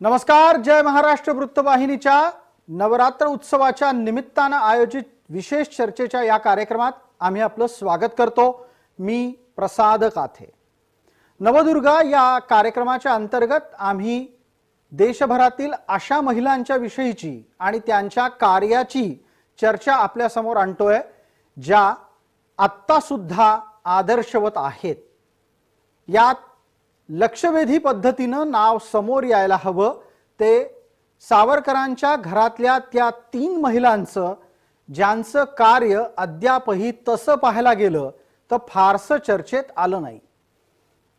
नमस्कार. जय महाराष्ट्र वृत्तवाहिनीच्या नवरात्र उत्सवाच्या निमित्तानं आयोजित विशेष चर्चेच्या या कार्यक्रमात आम्ही आपलं स्वागत करतो. मी प्रसाद काथे. नवदुर्गा या कार्यक्रमाच्या अंतर्गत आम्ही देशभरातील अशा महिलांच्या विषयीची आणि त्यांच्या कार्याची चर्चा आपल्या समोर आणतोय ज्या आत्ता सुद्धा आदर्शवत आहेत. यात लक्षवेधी पद्धतीनं नाव समोर यायला हवं ते सावरकरांच्या घरातल्या त्या 3 महिलांचं ज्यांचं कार्य अद्यापही तसं पाहायला गेलं तर फारसं चर्चेत आलं नाही.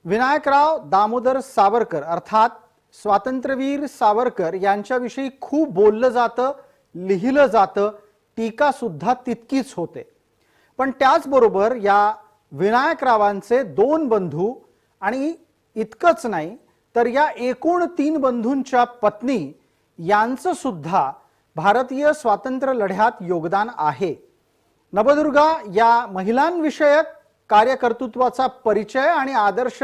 विनायकराव दामोदर सावरकर अर्थात स्वातंत्र्यवीर सावरकर यांच्याविषयी खूप बोललं जातं, लिहिलं जातं, टीका सुद्धा तितकीच होते. पण त्याचबरोबर या विनायकरावांचे 2 बंधू आणि इतकंच नाही तर या एकूण 3 बंधूंच्या पत्नी यांचं सुद्धा भारतीय स्वातंत्र्य लढ्यात योगदान आहे. नवदुर्गा या महिलांविषयक कार्यकर्तृत्वाचा परिचय आणि आदर्श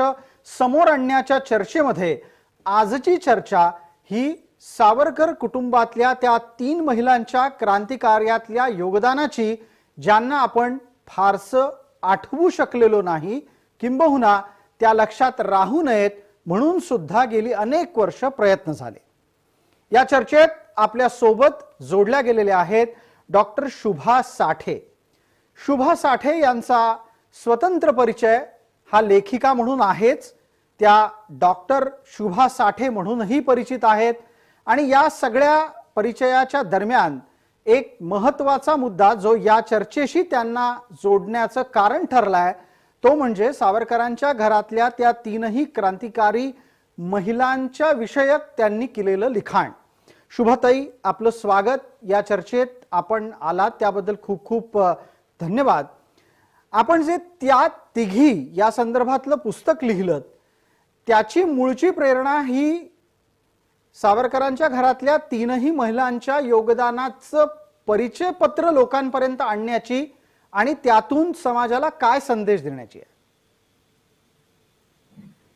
समोर आणण्याच्या चर्चेमध्ये आजची चर्चा ही सावरकर कुटुंबातल्या त्या 3 महिलांच्या क्रांतिकार्यातल्या योगदानाची, ज्यांना आपण फारसं आठवू शकलेलो नाही, किंबहुना त्या लक्षात राहू नयेत म्हणून सुद्धा गेली अनेक वर्ष प्रयत्न झाले. या चर्चेत आपल्या सोबत जोडल्या गेलेल्या आहेत डॉक्टर शुभा साठे. शुभा साठे यांचा स्वतंत्र परिचय हा लेखिका म्हणून आहेच, त्या डॉक्टर शुभा साठे म्हणूनही परिचित आहेत. आणि या सगळ्या परिचयाच्या दरम्यान एक महत्त्वाचा मुद्दा जो या चर्चेशी त्यांना जोडण्याचं कारण ठरलाय तो म्हणजे सावरकरांच्या घरातल्या त्या 3ही क्रांतिकारी महिलांच्या विषयक त्यांनी केलेलं लिखाण. शुभताई, आपलं स्वागत. या चर्चेत आपण आलात त्याबद्दल खूप खूप धन्यवाद. आपण जे त्या 3घी या संदर्भातलं पुस्तक लिहिलं त्याची मूळची प्रेरणा ही सावरकरांच्या घरातल्या 3ही महिलांच्या योगदानाचं परिचय पत्र लोकांपर्यंत आणण्याची आणि त्यातून समाजाला काय संदेश देण्याची आहे.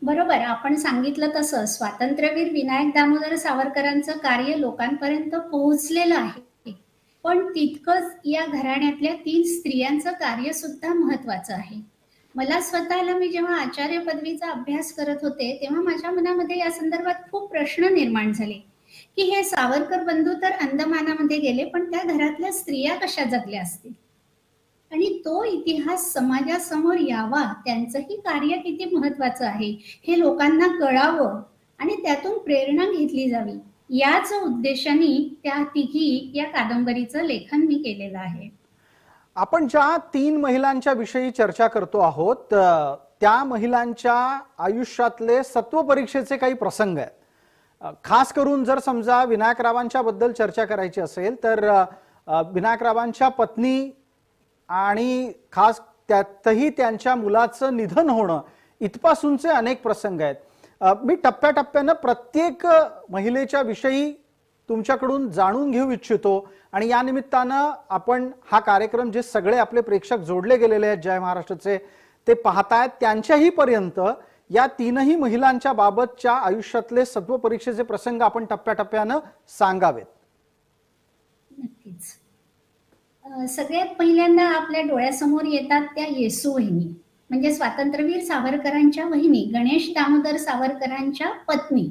बरोबर, आपण सांगितलं तसं स्वातंत्र्यवीर विनायक दामोदर सावरकरांचं कार्य लोकांपर्यंत पोहोचलेलं आहे, पण तितकंच या घराण्यातल्या 3 स्त्रियांचं कार्य सुद्धा महत्वाचं आहे. मला स्वतःला, मी जेव्हा आचार्य पदवीचा अभ्यास करत होते तेव्हा माझ्या मनामध्ये या संदर्भात खूप प्रश्न निर्माण झाले की हे सावरकर बंधू तर अंदमानामध्ये गेले, पण त्या घरातल्या स्त्रिया कशा जगल्या असतील आणि तो इतिहास समाजासमोर यावा, त्यांचंही कार्य किती महत्वाचं आहे हे लोकांना कळावं आणि त्यातून प्रेरणा घेतली जावी, याच उद्देशाने त्या 3घी या कादंबरीचं लेखन मी केलेलं आहे. आपण ज्या 3 महिलांच्या विषयी चर्चा करतो आहोत त्या महिलांच्या आयुष्यातले सत्व परीक्षेचे काही प्रसंग आहेत. खास करून जर समजा विनायकरावांच्या बद्दल चर्चा करायची असेल तर विनायकरावांच्या पत्नी आणि खास त्यातही त्यांच्या मुलाचं निधन होणं इथपासूनचे अनेक प्रसंग आहेत. मी टप्प्याटप्प्यानं प्रत्येक महिलेच्या विषयी तुमच्याकडून जाणून घेऊ इच्छितो आणि या निमित्तानं आपण हा कार्यक्रम जे सगळे आपले प्रेक्षक जोडले गेलेले आहेत जय महाराष्ट्राचे ते पाहतायत त्यांच्याही पर्यंत या 3ही महिलांच्या बाबतच्या आयुष्यातले सत्व परीक्षेचे प्रसंग आपण टप्प्याटप्प्यानं सांगावेत. नक्कीच. सगळ्यात पहिल्यांदा आपल्या डोळ्यासमोर येतात त्या येसू वहिनी, म्हणजे स्वातंत्र्यवीर सावरकरांच्या वहिनी, गणेश दामोदर सावरकरांच्या पत्नी.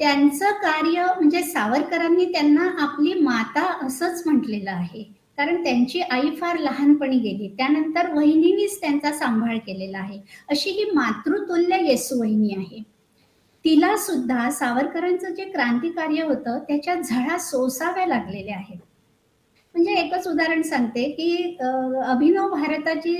त्यांचं कार्य म्हणजे सावरकरांनी त्यांना आपली माता असंच म्हटलेलं आहे, कारण त्यांची आई फार लहानपणी गेली, त्यानंतर वहिनीनीच त्यांचा सांभाळ केलेला आहे. अशी ही मातृतुल्य येसू वहिनी आहे. तिला सुद्धा सावरकरांचं जे क्रांतिकार्य होतं त्याच्या झळा सोसाव्या लागलेल्या आहेत. म्हणजे एकच उदाहरण सांगते की अभिनव भारताची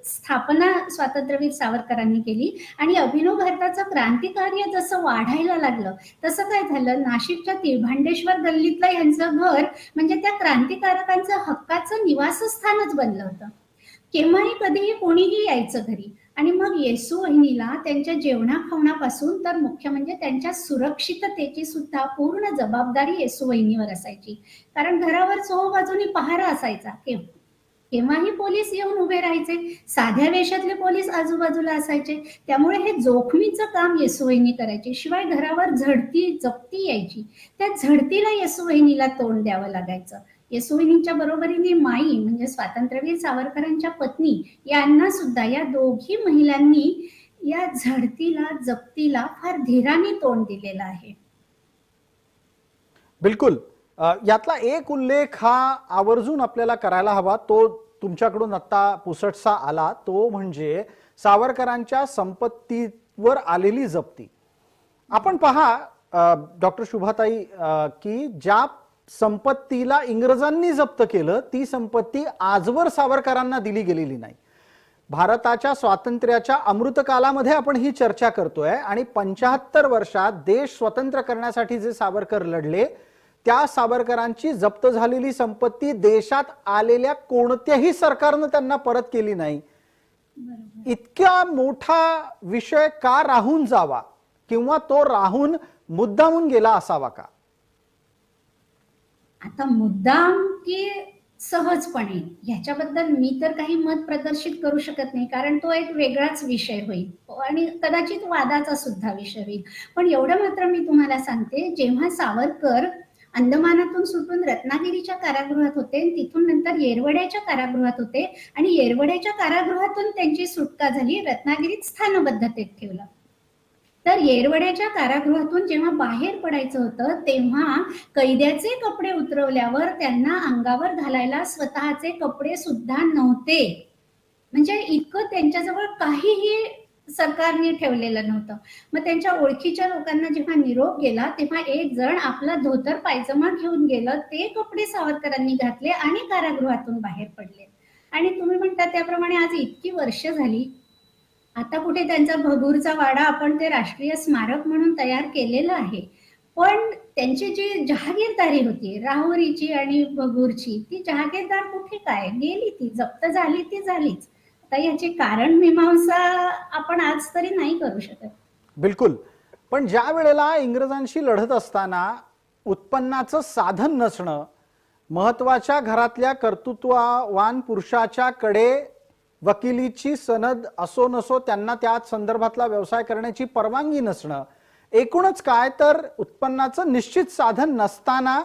स्थापना स्वातंत्र्यवीर सावरकरांनी केली आणि अभिनव भारताचं क्रांतिकार्य जसं वाढायला लागलं तसं काय झालं, नाशिकच्या तिळभांडेश्वर गल्लीतलं यांचं घर म्हणजे त्या क्रांतिकारकांचं हक्काचं निवासस्थानच बनलं होतं. केव्हाही कधीही कोणीही यायचं घरी आणि मग येसू वहिनीला त्यांच्या जेवणाखावणापासून तर मुख्य म्हणजे त्यांच्या सुरक्षिततेची सुद्धा पूर्ण जबाबदारी येसू वहिनीवर असायची, कारण घरावर चोहोबाजूनी पहारा असायचा. केव्हाही पोलीस येऊन उभे राहायचे, साध्या वेशातले पोलीस आजूबाजूला असायचे. त्यामुळे हे जोखमीचं काम येसूवहिनी करायचे. शिवाय घरावर झडती जप्ती यायची. त्या झडतीला येसूवहिनीला तोंड द्यावं लागायचं. येसूवहिनींच्या बरोबरीने माई म्हणजे स्वातंत्र्यवीर सावरकरांच्या पत्नी यांना सुद्धा, या दोघी महिलांनी या झडतीला जप्तीला फार धीराने तोंड दिलेलं आहे. बिलकुल. यातला एक उल्लेख हा आवर्जून आपल्याला करायला हवा, तो तुमच्याकडून आता पुसटसा आला, तो म्हणजे सावरकरांच्या संपत्तीवर आलेली जप्ती. आपण पहा डॉक्टर शुभाताई, की ज्या संपत्तीला इंग्रजांनी जप्त केलं ती संपत्ती आजवर सावरकरांना दिली गेलेली नाही. भारताच्या स्वातंत्र्याच्या अमृतकालामध्ये आपण ही चर्चा करतोय आणि 75 वर्षात देश स्वतंत्र करण्यासाठी जे सावरकर लढले त्या सावरकरांची जप्त झालेली संपत्ती देशात आलेल्या कोणत्याही सरकारनं त्यांना परत केली नाही. इतका मोठा विषय का राहून जावा, किंवा तो राहून मुद्दामून गेला असावा का? आता मुद्दाम की सहजपणे ह्याच्याबद्दल मी तर काही मत प्रदर्शित करू शकत नाही, कारण तो एक वेगळाच विषय होईल आणि कदाचित वादाचा सुद्धा विषय होईल. पण एवढं मात्र मी तुम्हाला सांगते, जेव्हा सावरकर अंदमानातून सुटून रत्नागिरीच्या कारागृहात होते, तिथून नंतर येरवड्याच्या कारागृहात होते आणि येरवड्याच्या कारागृहातून त्यांची सुटका झाली, रत्नागिरीत स्थानबद्धतेत ठेवलं. तर येरवड्याच्या कारागृहातून जेव्हा बाहेर पडायचं होतं तेव्हा कैद्याचे कपडे उतरवल्यावर त्यांना अंगावर घालायला स्वतःचे कपडे सुद्धा नव्हते. म्हणजे इतकं त्यांच्याजवळ काहीही सरकारने ठेवलेलं नव्हतं. मग त्यांच्या ओळखीच्या लोकांना जेव्हा निरोप गेला तेव्हा एक जण आपला धोतर पायजमा घेऊन गेलं, ते कपडे सावरकरांनी घातले आणि कारागृहातून बाहेर पडले. आणि तुम्ही म्हणता त्याप्रमाणे आज इतकी वर्ष झाली, आता कुठे त्यांचा भगूरचा वाडा आपण ते राष्ट्रीय स्मारक म्हणून तयार केलेलं आहे, पण त्यांची जी जहागीरदारी होती राहुरीची आणि भगूरची, ती जहागीरदार कुठे काय गेली? ती जप्त झाली ती झालीच. आता याची कारण मीमांसा आपण आज तरी नाही करू शकत. बिलकुल. पण ज्या वेळेला इंग्रजांशी लढत असताना उत्पन्नाचं साधन नसणं, महत्वाच्या घरातल्या कर्तृत्ववान पुरुषाच्या कडे वकिलीची सनद असो नसो त्यांना त्या संदर्भातला व्यवसाय करण्याची परवानगी नसणं, एकूणच काय तर उत्पन्नाचं निश्चित साधन नसताना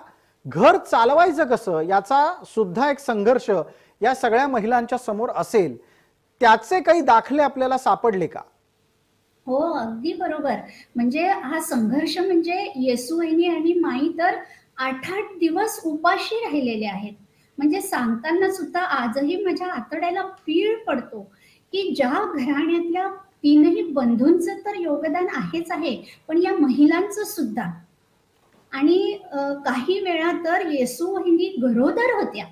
घर चालवायचं कसं याचा सुद्धा एक संघर्ष या सगळ्या महिलांच्या समोर असेल. त्याचे काही दाखले आपल्याला सापडले का? हो, अगदी बरोबर. म्हणजे हा संघर्ष म्हणजे येसूवहिनी आणि माई तर 8-8 दिवस उपाशी राहिलेले आहेत. म्हणजे सांगताना सुद्धा आजही माझ्या आतड्याला पीळ पडतो, की ज्या घराण्यातल्या तीनही बंधूंचं तर योगदान आहेच आहे, पण या महिलांचं सुद्धा. आणि काही वेळा तर येसूवहिनी गरोदर होत्या.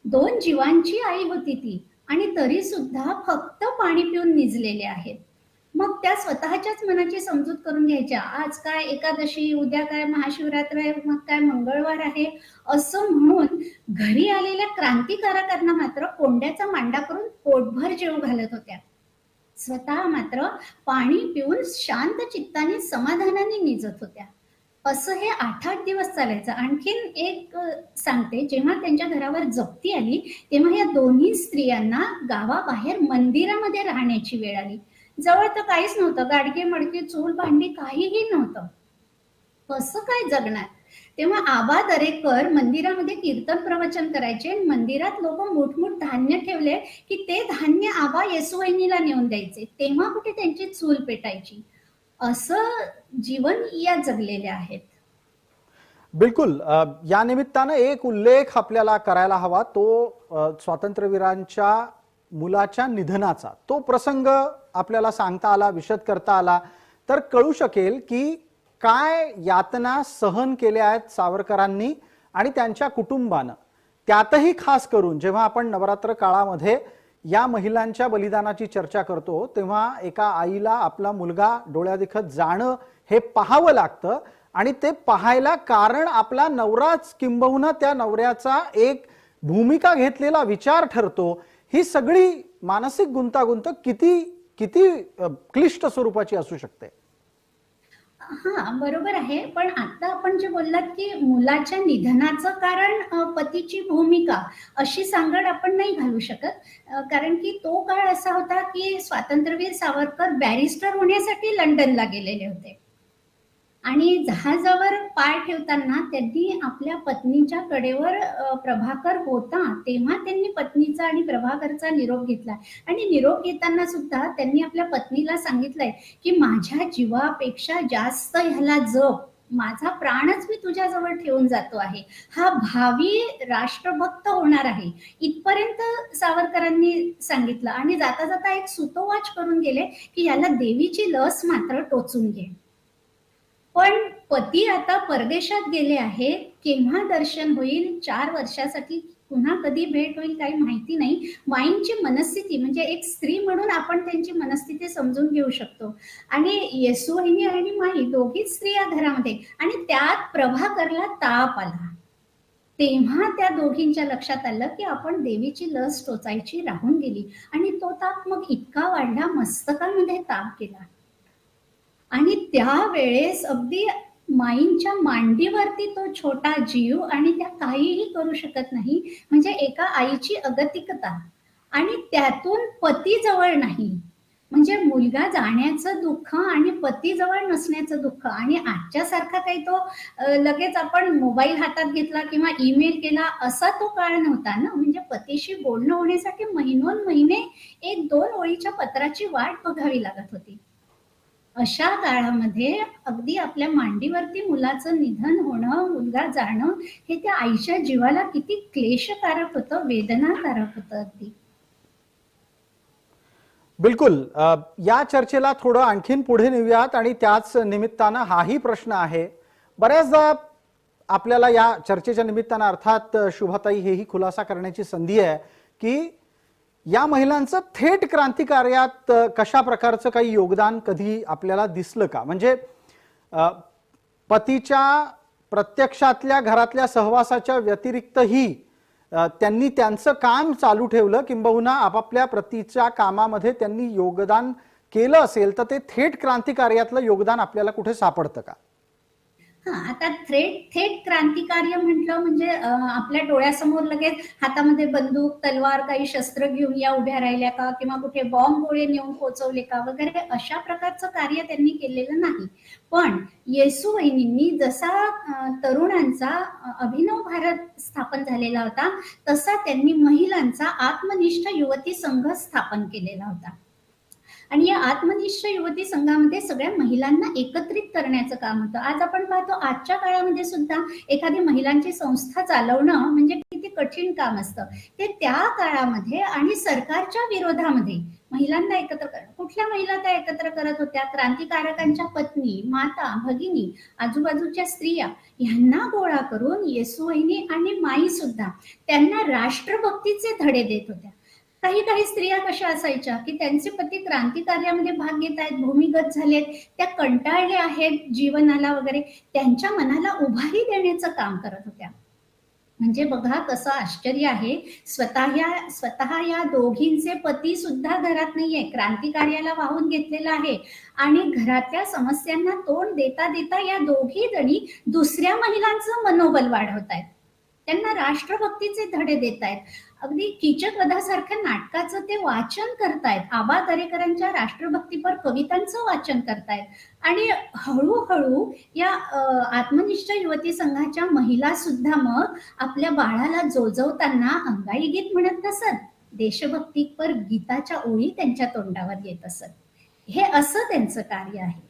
2 जीवांची आई होती ती आणि तरी सुद्धा फक्त पाणी पिऊन निजलेल्या आहेत. मग त्या स्वतःच्याच मनाची समजूत करून घ्यायच्या. आज काय एकादशी, उद्या काय महाशिवरात्र आहे, मग काय मंगळवार आहे, असं म्हणून घरी आलेल्या क्रांतिकारकांना मात्र कोंड्याचा मांडा करून पोटभर जेवू घालत होत्या. स्वतः मात्र पाणी पिऊन शांत चित्ताने समाधानाने निजत होत्या. असं हे 8-8 दिवस चालायचं. आणखीन एक सांगते, जेव्हा त्यांच्या घरावर जप्ती आली तेव्हा या दोन्ही स्त्रियांना गावाबाहेर मंदिरामध्ये राहण्याची वेळ आली. जवळ तर काहीच नव्हतं, गाडगे मडके चूल भांडी काहीही नव्हतं. कसं काय जगणार? तेव्हा आबा दरेकर मंदिरामध्ये कीर्तन प्रवचन करायचे. मंदिरात लोक मोठमोठ धान्य ठेवले की ते धान्य आबा येसूवहिनीला नेऊन द्यायचे. तेव्हा कुठे त्यांची चूल पेटायची. असं जीवन या जगलेल्या आहेत. बिलकुल. या निमित्तानं एक उल्लेख आपल्याला करायला हवा, तो स्वातंत्र्यवीरांच्या मुलाच्या निधनाचा. तो प्रसंग आपल्याला सांगता आला, विशद करता आला तर कळू शकेल की काय यातना सहन केल्या आहेत सावरकरांनी आणि त्यांच्या कुटुंबानं. त्यातही खास करून जेव्हा आपण नवरात्र काळामध्ये या महिलांच्या बलिदानाची चर्चा करतो तेव्हा एका आईला आपला मुलगा डोळ्यादेखत जाणं हे पाहावं लागतं आणि ते पाहायला कारण आपला नवराच किंबहुना त्या नवऱ्याचा एक भूमिका घेतलेला विचार ठरतो. ही सगळी मानसिक गुंतागुंत किती किती क्लिष्ट स्वरूपाची असू शकते. हा, बरोबर आहे. पण आता आपण जे बोललात, की मुलाच्या निधनाचं कारण पतीची भूमिका, अशी सांगड आपण नाही घालू शकत. कारण की तो काळ असा होता, की स्वातंत्र्यवीर सावरकर बॅरिस्टर होण्यासाठी लंडनला गेलेले होते. आणि जहाजावर पाय ठेवताना त्यांनी आपल्या पत्नीच्या कडेवर प्रभाकर होता, तेव्हा त्यांनी पत्नीचा आणि प्रभाकरचा निरोप घेतला. आणि निरोप घेताना सुद्धा त्यांनी आपल्या पत्नीला सांगितलंय, की "माझ्या जीवापेक्षा जास्त ह्याला जप. माझा प्राणच मी तुझ्याजवळ ठेवून जातो आहे. हा भावी राष्ट्रभक्त होणार आहे." इथपर्यंत सावरकरांनी सांगितलं आणि जाता-जाता एक सुतोवाच करून गेले, की "याला देवीची लस मात्र टोचून घे." पण पती आता परदेशात गेले आहेत. केव्हा दर्शन होईल? 4 वर्षासाठी पुन्हा कधी भेट होईल काही माहिती नाही. माईंची मनस्थिती म्हणजे एक स्त्री म्हणून आपण त्यांची मनस्थिती समजून घेऊ शकतो. आणि येसूवहिनी आणि माई दोघीच स्त्रिया घरामध्ये आणि त्यात प्रभाकरला ताप आला. तेव्हा त्या दोघींच्या लक्षात आलं, की आपण देवीची लस टोचायची राहून गेली आणि तो ताप मग इतका वाढला, मस्तकामध्ये ताप गेला. आणि त्यावेळेस अगदी माईंच्या मांडीवरती तो छोटा जीव आणि त्या काहीही करू शकत नाही. म्हणजे एका आईची अगतिकता आणि त्यातून पती जवळ नाही. म्हणजे मुलगा जाण्याचं दुःख आणि पती जवळ नसण्याचं दुःख आणि आजच्या सारखा काही तो लगेच आपण मोबाईल हातात घेतला किंवा ईमेल केला असा तो काळ नव्हता ना. म्हणजे पतीशी बोलणं होण्यासाठी महिनोन-महिने 1-2 ओळीच्या पत्राची वाट बघावी लागत होती. अशा काळामध्ये अगदी आपल्या मांडीवरती मुलाचं निधन होणं, मुलगा जाणं, हे त्या आईच्या जीवाला किती क्लेशकारक होतं, वेदनाकारक होतं अगदी. बिलकुल. या चर्चेला थोडं आणखीन पुढे नेऊयात आणि त्याच निमित्तानं हाही प्रश्न आहे. बऱ्याचदा आपल्याला या चर्चेच्या निमित्तानं अर्थात शुभाताई हेही खुलासा करण्याची संधी आहे की या महिलांचं थेट क्रांतिकार्यात कशा प्रकारचं काही योगदान कधी आपल्याला दिसलं का? म्हणजे पतीच्या प्रत्यक्षातल्या घरातल्या सहवासाच्या व्यतिरिक्तही त्यांनी त्यांचं काम चालू ठेवलं, किंबहुना आपापल्या प्रतीच्या कामामध्ये त्यांनी योगदान केलं असेल तर ते थेट क्रांतिकार्यातलं योगदान आपल्याला कुठे सापडतं का? हां, आता थेट क्रांतिकार्य म्हटलं म्हणजे आपल्या डोळ्यासमोर लगेच हातामध्ये बंदूक, तलवार, काही शस्त्र घेऊन या उभ्या राहिल्या का? किंवा कुठे बॉम्ब गोळे नेऊन पोहोचवले का? वगैरे अशा प्रकारचं कार्य त्यांनी केलेलं नाही. पण येसूवहिनींनी जसा तरुणांचा अभिनव भारत स्थापन झालेला होता, तसा त्यांनी महिलांचा आत्मनिष्ठ युवती संघ स्थापन केलेला होता. आणि या आत्मनिष्ठ युवती संघामध्ये सगळ्या महिलांना एकत्रित करण्याचं काम होतं. आज आपण पाहतो आजच्या काळामध्ये सुद्धा एखादी महिलांची संस्था चालवणं म्हणजे किती कठीण काम असतं. ते त्या काळामध्ये आणि सरकारच्या विरोधामध्ये महिलांना एकत्र करणं. कुठल्या महिला त्या एकत्र करत होत्या? क्रांतिकारकांच्या पत्नी, माता, भगिनी, आजूबाजूच्या स्त्रिया ह्यांना गोळा करून येसूवहिनी आणि माई सुद्धा त्यांना राष्ट्रभक्तीचे धडे देत होत्या. काही काही स्त्रिया कशा असायच्या, की त्यांचे पती क्रांतिकार्यामध्ये भाग घेत आहेत, भूमिगत झालेत, त्या कंटाळल्या आहेत जीवनाला वगैरे, त्यांच्या मनाला उभारी देण्याचं काम करत होत्या. म्हणजे बघा कसं आश्चर्य आहे. स्वतः या दोघींचे पती सुद्धा घरात नाहीये. क्रांतिकार्याला वाहून घेतलेलं आहे आणि घरातल्या समस्यांना तोंड देता देता या दोघी जणी दुसऱ्या महिलांचं मनोबल वाढवतायत. त्यांना राष्ट्रभक्तीचे धडे देतायत. अगदी कीचक वधासारख्या नाटकाचं ते वाचन करतायत. आबा दरेकरांच्या राष्ट्रभक्तीपर कवितांचं वाचन करतायत. आणि हळूहळू या आत्मनिष्ठ युवती संघाच्या महिला सुद्धा मग आपल्या बाळाला जोजवताना अंगाई गीत म्हणत नसत, देशभक्तीपर गीताच्या ओळी त्यांच्या तोंडावर येत असत. हे असं त्यांचं कार्य आहे.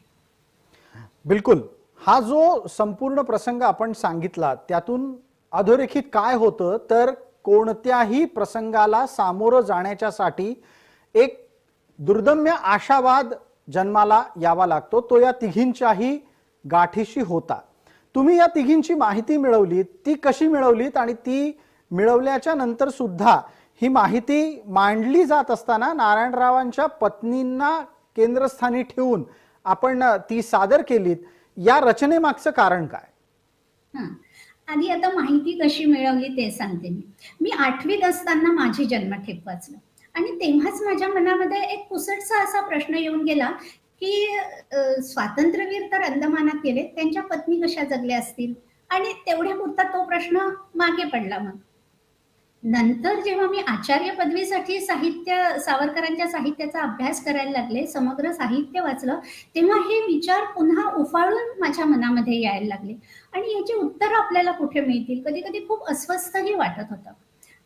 बिलकुल. हा जो संपूर्ण प्रसंग आपण सांगितला त्यातून अधोरेखित काय होतं तर कोणत्याही प्रसंगाला सामोरं जाण्याच्यासाठी एक दुर्दम्य आशावाद जन्माला यावा लागतो. तो या तिघींच्याही गाठीशी होता. तुम्ही या तिघींची माहिती मिळवलीत, ती कशी मिळवलीत आणि ती मिळवल्याच्या नंतर सुद्धा ही माहिती मांडली जात असताना नारायणरावांच्या पत्नींना केंद्रस्थानी ठेवून आपण ती सादर केलीत, या रचनेमागचं कारण काय? हं. आधी आता माहिती कशी मिळवली ते सांगते मी. मी 8वीत असताना माझी जन्मठेप वाचलं आणि तेव्हाच माझ्या मनामध्ये एक पुसटसा असा प्रश्न येऊन गेला, की स्वातंत्र्यवीर तर अंदमानात गेले, त्यांच्या पत्नी कशा जगल्या असतील, आणि तेवढ्यापुरता तो प्रश्न मागे पडला. मग नंतर जेव्हा मी आचार्य पदवीसाठी सावरकरांच्या साहित्याचा अभ्यास करायला लागले, समग्र साहित्य वाचलं, तेव्हा हे विचार पुन्हा उफाळून माझ्या मनामध्ये यायला लागले आणि याची उत्तरं आपल्याला कुठे मिळतील? कधी-कधी खूप अस्वस्थही वाटत होतं.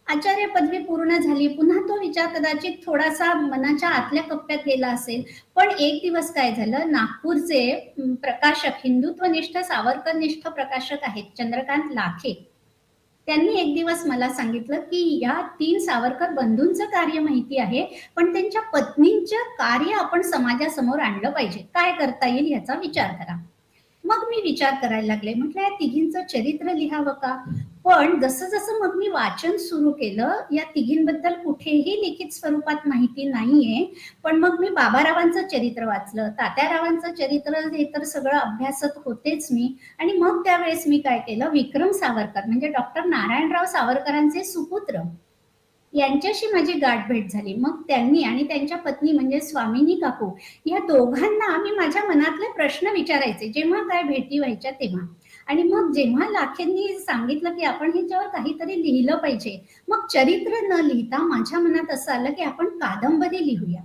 आचार्य पदवी पूर्ण झाली, पुन्हा तो विचार कदाचित थोडासा मनाच्या आतल्या कप्प्यात गेला असेल. पण एक दिवस काय झालं, नागपूरचे प्रकाशक, हिंदुत्वनिष्ठ, सावरकरनिष्ठ प्रकाशक आहेत चंद्रकांत लाखे. त्यांनी एक दिवस मला सांगितलं, की या 3 सावरकर बंधूंचं कार्य माहिती आहे, पण त्यांच्या पत्नींचं कार्य आपण समाजासमोर आणलं पाहिजे. काय करता येईल याचा विचार करा. मग मी विचार करायला लागले. म्हटलं या तिघींचं चरित्र लिहावं का? पण जसं-जसं मग मी वाचन सुरू केलं, या तिघींबद्दल कुठेही लिखित स्वरूपात माहिती नाहीये. पण मग मी बाबारावांचं चरित्र वाचलं, तात्यारावांचं चरित्र, हे तर सगळं अभ्यासत होतेच मी. आणि मग त्यावेळेस मी काय केलं, विक्रम सावरकर म्हणजे डॉक्टर नारायणराव सावरकरांचे सुपुत्र, यांच्याशी माझी गाठभेट झाली. मग त्यांनी आणि त्यांच्या पत्नी म्हणजे स्वामिनी काकू, या दोघांना मी माझ्या मनातले प्रश्न विचारायचे, जेव्हा काय भेटी व्हायच्या तेव्हा. आणि मग जेव्हा लाखेंनी सांगितलं, की आपण ह्याच्यावर काहीतरी लिहिलं पाहिजे, मग चरित्र न लिहिता माझ्या मनात असं आलं, की आपण कादंबरी लिहूया.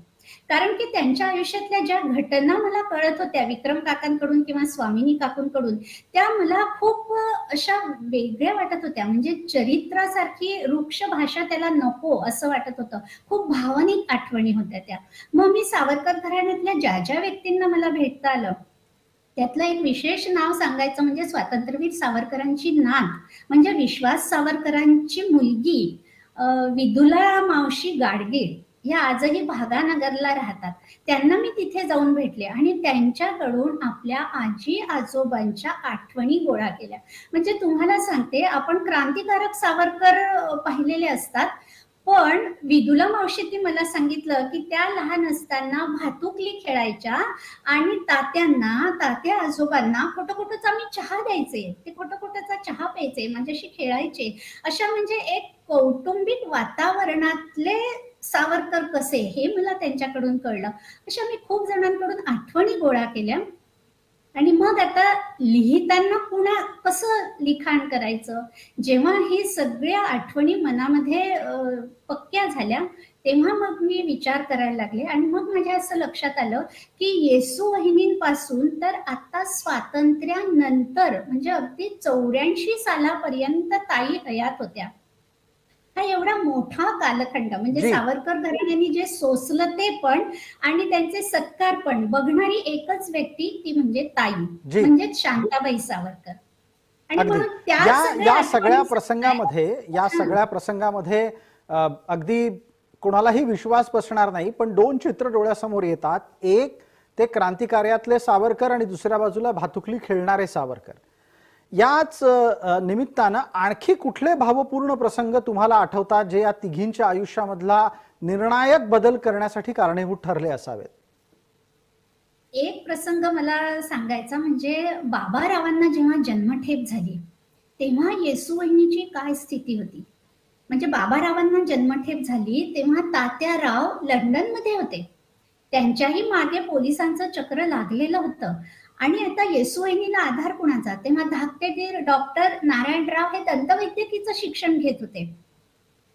कारण की त्यांच्या आयुष्यातल्या ज्या घटना मला कळत होत्या विक्रम काकांकडून किंवा स्वामिनी काकूंकडून, त्या मला खूप अशा वेगळ्या वाटत होत्या. म्हणजे चरित्रासारखी रुक्ष भाषा त्याला नको असं वाटत होतं. खूप भावनिक आठवणी होत्या त्या. मग मी सावरकर घराण्यातल्या ज्या ज्या व्यक्तींना मला भेटता आलं, त्यातलं एक विशेष नाव सांगायचं म्हणजे स्वातंत्र्यवीर सावरकरांची नात म्हणजे विश्वास सावरकरांची मुलगी विदुला मावशी गाडगीळ, ह्या आजही भागानगरला राहतात. त्यांना मी तिथे जाऊन भेटले आणि त्यांच्याकडून आपल्या आजी आजोबांच्या आठवणी गोळा केल्या. म्हणजे तुम्हाला सांगते, आपण क्रांतिकारक सावरकर पाहिलेले असतात, पण विदुला मावशींनी मला सांगितलं, की त्या लहान असताना भातुकली खेळायच्या आणि तात्या आजोबांना खोटं-खोटंच आम्ही चहा द्यायचे. ते खोटं-खोटंचा चहा प्यायचे, माझ्याशी खेळायचे. अशा म्हणजे एक कौटुंबिक वातावरणातले सावरकर कसे, हे मला त्यांच्याकडून कळलं. अशा मी खूप जणांकडून आठवणी गोळा केल्या. आणि मग आता लिहिताना पुन्हा कसं लिखाण करायचं, जेव्हा हे सगळ्या आठवणी मनामध्ये पक्क्या झाल्या, तेव्हा मग मी विचार करायला लागले आणि मग माझ्या असं लक्षात आलं, की येसू वहिनींपासून तर आता स्वातंत्र्यानंतर म्हणजे अगदी 84 सालापर्यंत ताई हयात होत्या. हा एवढा मोठा कालखंड म्हणजे जी. सावरकर घराण्याने जे सोसलं ते पण, आणि त्यांचे सत्कार पण बघणारी एकच व्यक्ती ती म्हणजे ताई, जी. म्हणजेच शांताबाई सावरकर. आणि अगदी. म्हणून त्या या सगळ्या या सगळ्या आठवणी प्रसंगामध्ये या हां. सगळ्या प्रसंगामध्ये अगदी कोणालाही विश्वास बसणार नाही, पण 2 चित्र डोळ्यासमोर येतात. एक, ते क्रांतिकार्यातले सावरकर आणि दुसऱ्या बाजूला भातुकली खेळणारे सावरकर. याच निमित्तानं आणखी कुठले भावपूर्ण प्रसंग तुम्हाला आठवतात, जे या तिघींच्या आयुष्यामधला निर्णायक बदल करण्यासाठी कारणीभूत ठरले असावेत? एक प्रसंग मला सांगायचा म्हणजे बाबारावांना जेव्हा जन्मठेप झाली, तेव्हा येसू वहिनीची काय स्थिती होती. म्हणजे बाबारावांना जन्मठेप झाली तेव्हा तात्याराव लंडनमध्ये होते. त्यांच्याही मागे पोलिसांचं चक्र लागलेलं होतं. आणि आता येसूवहिनीला आधार कुणाचा? तेव्हा धाकटे डॉक्टर नारायणराव हे दंतवैद्यकीचं शिक्षण घेत होते.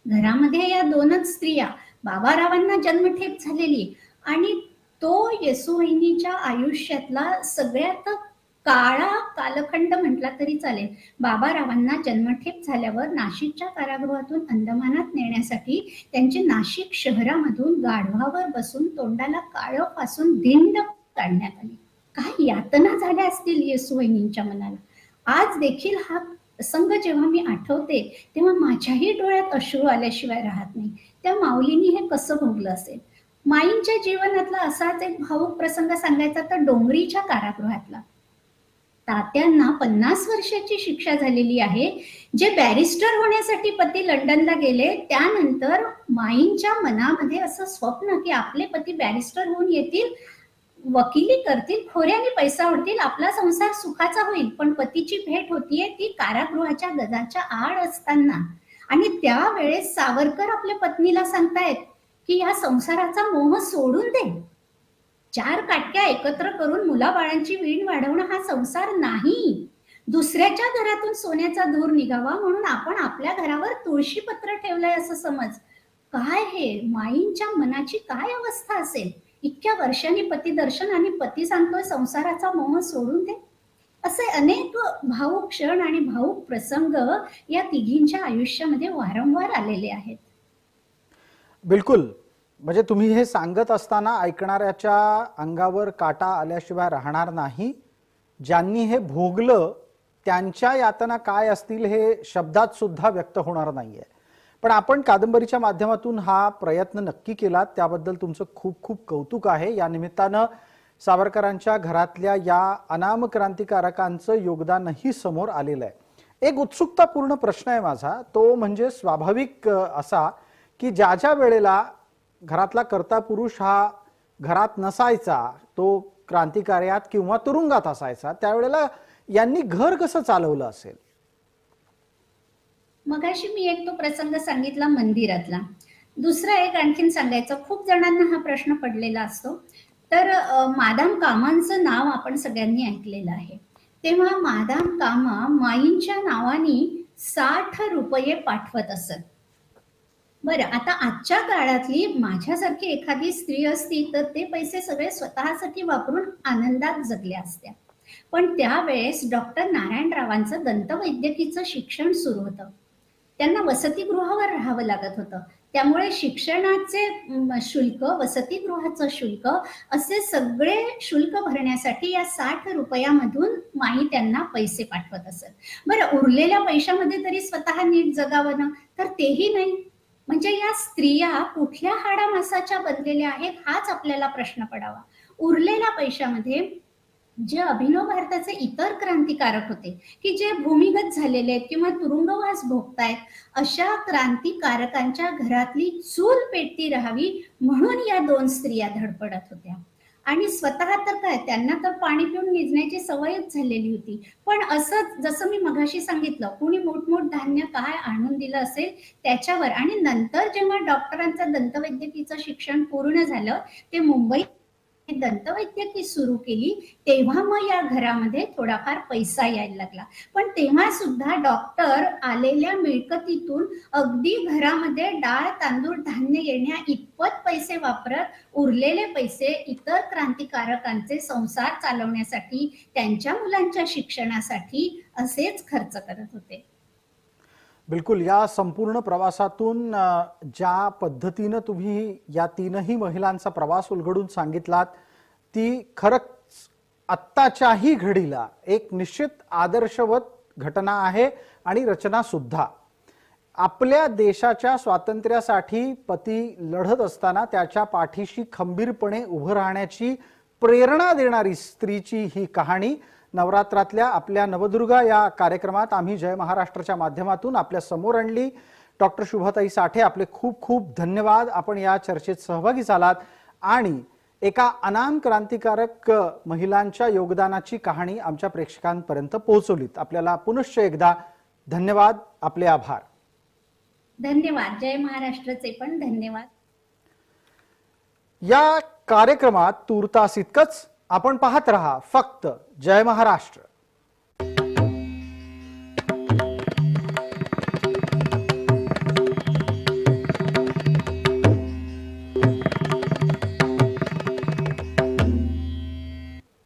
घरामध्ये या 2च स्त्रिया, बाबारावांना जन्मठेप झालेली आणि तो येसूवहिनीच्या आयुष्यातला सगळ्यात काळा कालखंड म्हटला तरी चालेल. बाबारावांना जन्मठेप झाल्यावर नाशिकच्या कारागृहातून अंदमानात नेण्यासाठी त्यांची नाशिक शहरामधून गाढवावर बसून तोंडाला काळं फासून धिंड काढण्यात आली. काय यातना झाल्या असतील येसूवहिनींच्या मनाला. आज देखील हा प्रसंग जेव्हा मी आठवते, तेव्हा माझ्याही डोळ्यात अश्रू आल्याशिवाय राहत नाही. त्या माऊलींनी हे कसं भोगलं असेल. माईंच्या जीवनातला असाच एक भावूक प्रसंग सांगायचा तर डोंगरीच्या कारागृहातला. तात्यांना 50 वर्षाची शिक्षा झालेली आहे. जे बॅरिस्टर होण्यासाठी पती लंडनला गेले, त्यानंतर माईंच्या मनामध्ये असं स्वप्न, की आपले पती बॅरिस्टर होऊन येतील, वकिली करतील, खोऱ्याने पैसा उडतील, आपला संसार सुखाचा होईल. पण पतीची भेट होतीये ती कारागृहाच्या गजाच्या आड असताना. आणि त्यावेळेस सावरकर आपल्या पत्नीला सांगतायत, की या संसाराचा मोह सोडून दे. चार काटक्या एकत्र करून मुलाबाळांची वीण वाढवणं हा संसार नाही. दुसऱ्याच्या घरातून सोन्याचा धूर निघावा म्हणून आपण आपल्या घरावर तुळशीपत्र ठेवलंय असं समज. काय हे माईंच्या मनाची काय अवस्था असेल? इतक्या वर्षांनी पतिदर्शन आणि पती सांगतोय संसाराचा मोह सोडून दे. असे अनेक भावुक क्षण आणि भावुक प्रसंग या तिघींच्या आयुष्यामध्ये वारंवार आलेले आहेत. बिलकुल. म्हणजे तुम्ही हे सांगत असताना ऐकणाऱ्याच्या अंगावर काटा आल्याशिवाय राहणार नाही. ज्यांनी हे भोगलं त्यांच्या यातना काय असतील हे शब्दात सुद्धा व्यक्त होणार नाहीये. पण आपण कादंबरीच्या माध्यमातून हा प्रयत्न नक्की केलात, त्याबद्दल तुमचं खूप खूप कौतुक आहे. या निमित्तानं सावरकरांच्या घरातल्या या अनाम क्रांतिकारकांचं योगदानही समोर आलेलं आहे. एक उत्सुकतापूर्ण प्रश्न आहे माझा, तो म्हणजे स्वाभाविक असा की ज्या ज्या वेळेला घरातला कर्ता पुरुष हा घरात नसायचा, तो क्रांतिकार्यात किंवा तुरुंगात असायचा, त्यावेळेला यांनी घर कसं चालवलं असेल? मगाशी मी एक तो प्रसंग सांगितला मंदिरातला. दुसरा एक आणखीन सांगायचं, खूप जणांना हा प्रश्न पडलेला असतो. तर मादाम कामांचं नाव आपण सगळ्यांनी ऐकलेलं आहे. तेव्हा मादाम कामा माईंच्या नावानी 60 रुपये पाठवत असत. बरं, आता आजच्या काळातली माझ्यासारखी एखादी स्त्री असती तर ते पैसे सगळे स्वतःसाठी वापरून आनंदात जगल्या असत्या. पण त्यावेळेस डॉक्टर नारायणरावांचं दंतवैद्यकीचं शिक्षण सुरू होतं. त्यांना वसतिगृहावर राहावं लागत होतं. त्यामुळे शिक्षणाचे शुल्क, वसतिगृहाचं शुल्क असे सगळे शुल्क भरण्यासाठी या 60 रुपयामधून माई त्यांना पैसे पाठवत असत. बरं, उरलेल्या पैशामध्ये तरी स्वतः नीट जगावं ना, तर तेही नाही. म्हणजे या स्त्रिया कुठल्या हाडामासाच्या बनलेल्या आहेत हाच आपल्याला प्रश्न पडावा. उरलेल्या पैशामध्ये जे अभिनव भारताचे इतर क्रांतिकारक होते की जे भूमिगत झालेले आहेत किंवा तुरुंगवास भोगतायत, अशा क्रांतिकारकांच्या घरातली चूल पेटती राहावी म्हणून या दोन स्त्रिया धडपडत होत्या. आणि स्वतः तर काय, त्यांना तर पाणी पिऊन निजण्याची सवयच झालेली होती. पण असंच जसं मी मगाशी सांगितलं, कुणी मोठमोठ धान्य काय आणून दिलं असेल त्याच्यावर. आणि नंतर जेव्हा डॉक्टरांचं दंतवैद्यकीचं शिक्षण पूर्ण झालं, ते मुंबईत दंतवैद्यकी सुरू केली, तेव्हा मग या घरामध्ये थोडाफार पैसा यायला लागला. पण तेव्हा सुद्धा डॉक्टर आलेल्या मिळकतीतून अगदी घरामध्ये डाळ तांदूळ धान्य येण्या इतपत पैसे वापरत उरलेले पैसे इतर क्रांतिकारकांचे संसार चालवण्यासाठी, त्यांच्या मुलांच्या शिक्षणासाठी असेच खर्च करत होते. बिलकुल. या संपूर्ण प्रवासातून ज्या पद्धतीनं तुम्ही या तीनही महिलांचा प्रवास उलगडून सांगितलात, ती खरंच आत्ताच्याही घडीला एक निश्चित आदर्शवत घटना आहे आणि रचना सुद्धा. आपल्या देशाच्या स्वातंत्र्यासाठी पती लढत असताना त्याच्या पाठीशी खंबीरपणे उभं राहण्याची प्रेरणा देणारी स्त्रीची ही कहाणी नवरात्रातल्या आपल्या नवदुर्गा या कार्यक्रमात आम्ही जय महाराष्ट्राच्या माध्यमातून आपल्या समोर आणली. डॉक्टर शुभाताई साठे, आपले खूप खूप धन्यवाद. आपण या चर्चेत सहभागी झालात आणि एका अनाम क्रांतिकारक महिलांच्या योगदानाची कहाणी आमच्या प्रेक्षकांपर्यंत पोहोचवलीत. आपल्याला पुनश्च एकदा धन्यवाद, आपले आभार. धन्यवाद. जय महाराष्ट्राचे पण धन्यवाद. या कार्यक्रमात तूर्तास इतकंच. आपण पाहत रहा फक्त जय महाराष्ट्र.